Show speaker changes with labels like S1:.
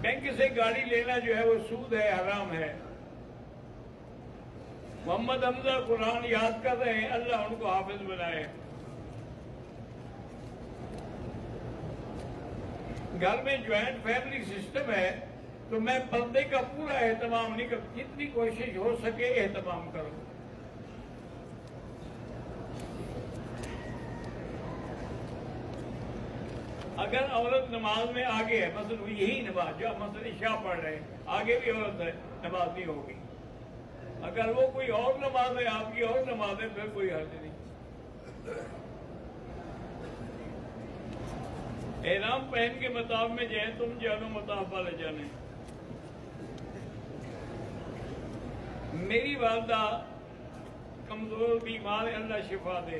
S1: Bank से गाड़ी लेना जो है वो सूद है, हराम है। मोहम्मद हमजा कुरान याद कर रहे हैं, अल्लाह उनको हाफिज बनाए। घर में ज्वाइंट फैमिली सिस्टम है तो मैं पर्दे का पूरा एहतमाम नहीं कर, जितनी कोशिश हो सके एहतमाम करो। अगर औरत नमाज में आगे है, मतलब यही नमाज जो मतलब इशा पढ़ रहे हैं, आगे भी औरत है, नमाज नहीं होगी। अगर वो कोई और नमाज है, आपकी और नमाज है, फिर कोई हर्ज नहीं। एहराम पहन के मताब में जाए, तुम जानो मताब वाले जाने। मेरी वालदा कमजोर बीमार है, अल्लाह शिफा दे।